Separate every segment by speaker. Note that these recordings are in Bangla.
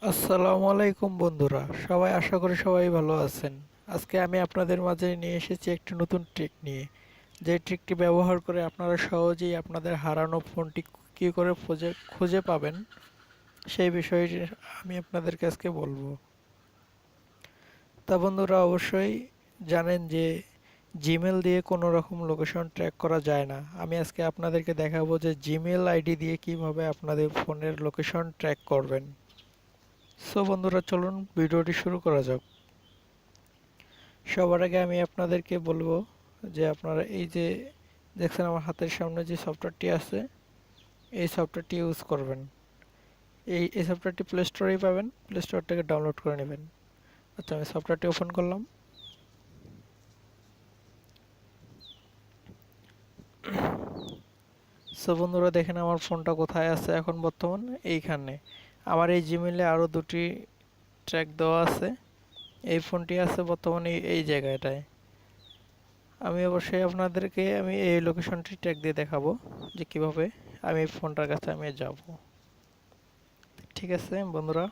Speaker 1: আসসালামু আলাইকুম বন্ধুরা, সবাই আশা করি সবাই ভালো আছেন। আজকে আমি আপনাদের মাঝে নিয়ে এসেছি একটি নতুন ট্রিক নিয়ে। যে ট্রিকটি ব্যবহার করে আপনারা সহজেই আপনাদের হারানো ফোনটি কী করে খুঁজে খুঁজে পাবেন সেই বিষয়টি আমি আপনাদেরকে আজকে বলবো। তা বন্ধুরা অবশ্যই জানেন যে জিমেল দিয়ে কোনো রকম লোকেশন ট্র্যাক করা যায় না। আমি আজকে আপনাদেরকে দেখাবো যে জিমেল আইডি দিয়ে কিভাবে আপনাদের ফোনের লোকেশন ট্র্যাক করবেন। সো বন্ধুরা চলুন ভিডিওটি শুরু করা যাক। সবার আগে আমি আপনাদেরকে বলবো যে আপনারা এই যে দেখছেন আমার হাতের সামনে যে সফটওয়্যারটি আছে, এই সফটওয়্যারটি ইউজ করবেন। এই সফটওয়্যারটি প্লে স্টোরেই পাবেন, প্লে স্টোর থেকে ডাউনলোড করে নেবেন। আচ্ছা, আমি সফটওয়্যারটি ওপেন করলাম। সো বন্ধুরা দেখেন আমার ফোনটা কোথায় আছে এখন বর্তমান এইখানে। আমার এই জিমেলে আরও দুটি ট্র্যাক দেওয়া আছে। এই ফোনটি আছে বর্তমানে এই জায়গাটায়। আমি অবশ্যই আপনাদেরকে আমি এই লোকেশনটি ট্যাগ দিয়ে দেখাবো যে কিভাবে আমি এই ফোনটার কাছে আমি যাব। ঠিক আছে বন্ধুরা,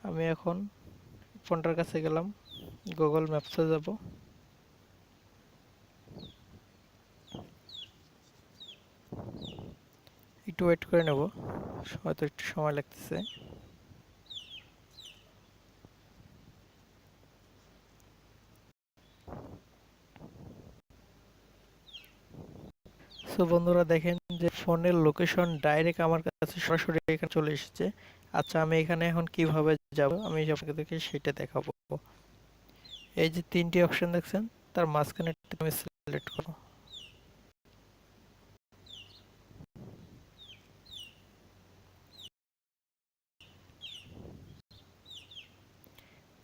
Speaker 1: আমি এখন ফোনটার কাছে গেলাম, গুগল ম্যাপসে যাব। একটু ওয়েট করে নেব, হয়তো একটু সময় লাগতেছে। সো বন্ধুরা দেখেন যে ফোনের লোকেশন ডাইরেক্ট আমার কাছে সরাসরি এখানে চলে এসেছে। আচ্ছা, আমি এখানে এখন কিভাবে যাব আমি আপনাদেরকে সেটা দেখাবো। এই যে তিনটি অপশন দেখছেন, তার মাঝখানে আমি সিলেক্ট করব।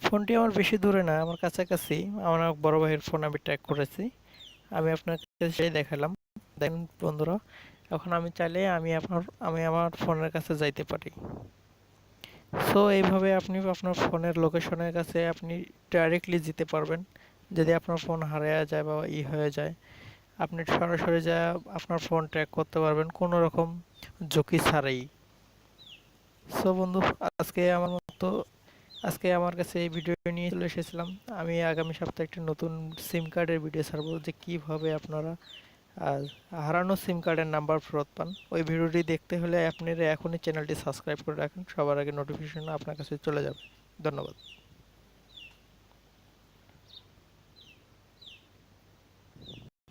Speaker 1: ফোনটি আমার বেশি দূরে না, আমার কাছাকাছি। আমার এক বড় ভাইয়ের ফোন আমি ট্র্যাক করেছি। আমি আপনাকে সেই দেখালাম। দেখুন বন্ধুরা, এখন আমি চাইলে আমি আমার ফোনের কাছে যাইতে পারি। সো এইভাবে আপনি আপনার ফোনের লোকেশনের কাছে আপনি ডাইরেক্টলি যেতে পারবেন। যদি আপনার ফোন হারিয়ে যায় বা হয়ে যায়, আপনি সরাসরি যা আপনার ফোন ট্র্যাক করতে পারবেন কোনো রকম ঝুঁকি ছাড়াই। সো বন্ধু, আজকে আমার মতো আজকে আমার কাছে এই ভিডিও নিয়ে চলে এসেছিলাম। আমি আগামী সপ্তাহে একটা নতুন সিম কার্ডের ভিডিও ছাড়বো যে কিভাবে আপনারা আর হারানো সিম কার্ডের নাম্বার ফেরত পান। ওই ভিডিওটি দেখতে হলে আপনারা এখনই চ্যানেলটি সাবস্ক্রাইব করে রাখুন, সবার আগে নোটিফিকেশন আপনার কাছে চলে যাবে। ধন্যবাদ।